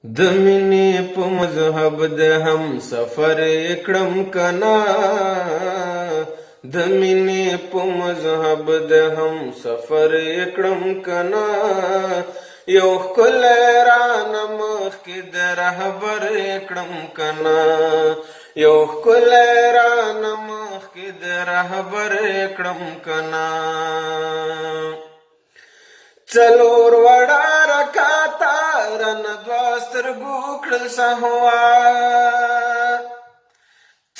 د مینې په مذهب د هم سفر کړم کنا، د مینې په مذهب د هم سفر کړم کنا، یو ښکلی رانه مخکې د رهبر کړم کنا، یو ښکلی رانه مخکې د رهبر کړم کنا. څلور وړه رکاته رانه دوه سترګو کړل سهوا،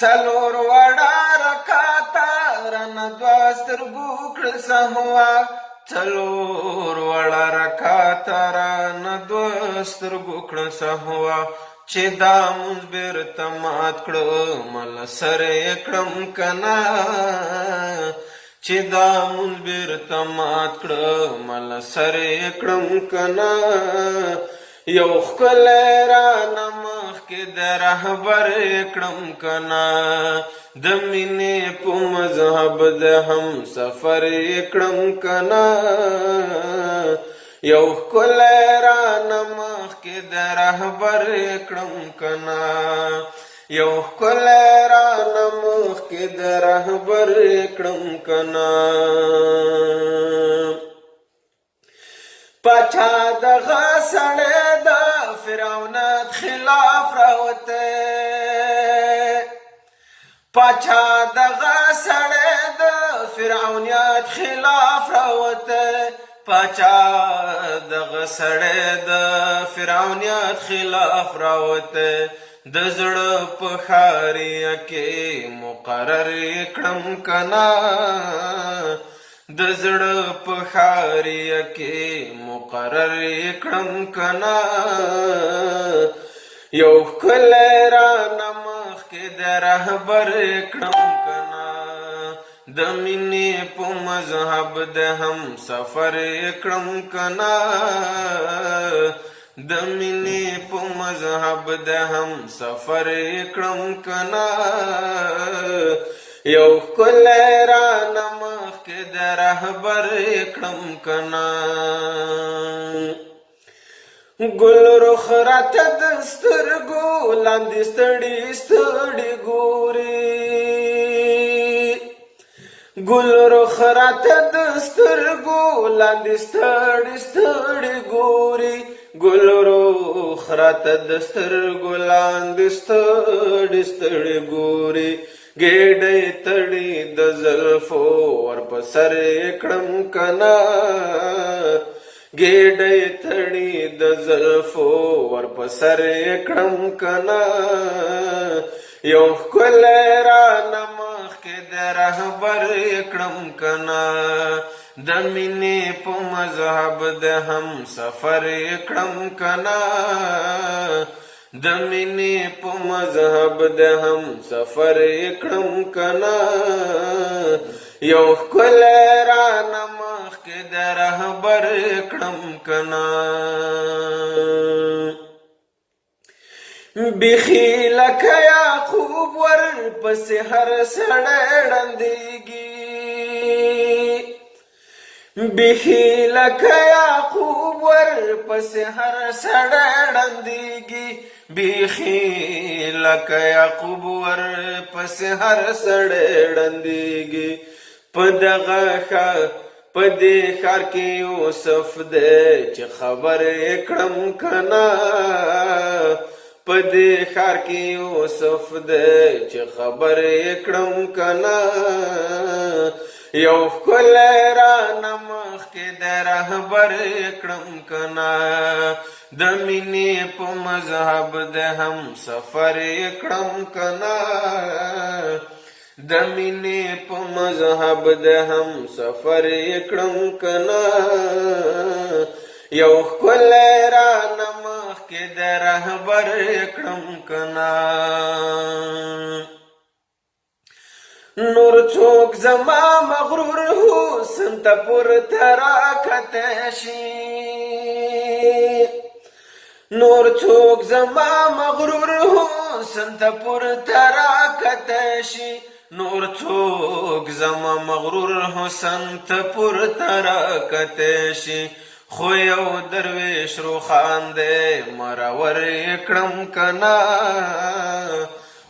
څلور وړه رکاته رانه دوه سترګو کړل سهوا، څلور وړه رکاته رانه دوه سترګو کړل سهوا، چې دا مونځ بیرته مات کړه مله سر یې کړم کنا، چې دا مونځ بیرته مات کړه مله سر یې کړم کنا، یو ښکلی رانه مخکې د رهبر یې کړم کنا، د مینې په مذهب د هم سفر یې کړم کنا، یو ښکلی رانه مخکې د رهبر یې کړم کنا، یو ښکلی رانه مخکې د رهبر یې کړم کنا. پاچا دغه سړی د فرعونت خلاف راوتی، پاچا دغه سړی د فرعونیت خلاف راوتی، پاچا دغه سړی د فرعونیت خلاف راوتی، د زړه په ښاریه کې مقرر کړم کنا، د زړه په ښاریه کې مقرر کړم کنا، یو ښکلی رانه مخکې د رهبر کړم کنا، د مینې په مذهب د هم سفر کړم کنا، د مینې په مذهب د هم سفر کړم کنا، یو ښکلی رانه مخکې د رهبر کړم کنا. ګل رخ راته د سترګو لاندې ستړي ستړي ګوري، ګل رخ راته د سترګو لاندې ستړي ستړي ګوري، ګل رخ راته د سترګو لاندې ستړي ستړي ګوري، ګېډۍ تړي د زلفو ورپه سر یې کړم کنا، ګېډۍ تړي د زلفو ورپه سر یې کړم کنا، یو ښکلی رانه مخکې د رهبر یې کړم کنا، د مینې په مذهب د هم سفر یې کړم کنا، د مینې په مذهب د هم سفر یې کړم کنا، یو ښکلی رانه مخکې د رهبر یې کړم کنا. بیخي لکه یعقوب ورپسې هر سړی ړندېږي، بیخي لکه یعقوب ورپسې هر سړی ړندېږي، بیخي لکه یعقوب ورپسې هر سړی ړندېږي، په دغه په دې ښار کې یوسف دی چې خبر یې کړم کنا، په دې ښار کې یوسف دی چې خبر یې کړم کنا، یو ښکلی رانه مخکې د رهبر یې کړم کنا، د مینې په مذهب د هم سفر یې کړم کنا، د مینې په مذهب د هم سفر یې کړم کنا، یو ښکلی رانه مخکې د رهبر یې کړم کنا. نور څوک زما مغرور حسن ته پورته راکتی شي، نور څوک زما مغرور حسن ته پورته راکتی شي، نور څوک زما مغرور حسن ته پورته راکتی شي، خو یو درویش روخان دی مرور یې کړم کنا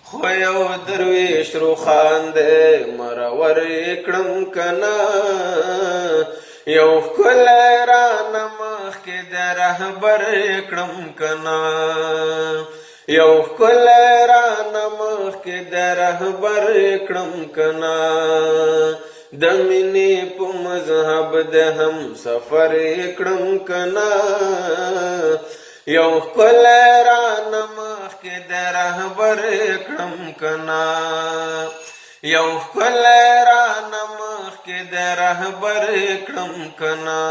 خو یو درویش روخان دی مرور یې کړم کنا یو ښکلی رانه مخکې د رهبر یې کړم کنا یو ښکلی رانه مخکې د رهبر یې کړم کنا د مینې په مذهب د هم سفر یې کړم کنا یو ښکلی رانه مخکې د رهبر یې کړم کنا یو ښکلی رانه مخکې د رهبر یې کړم کنا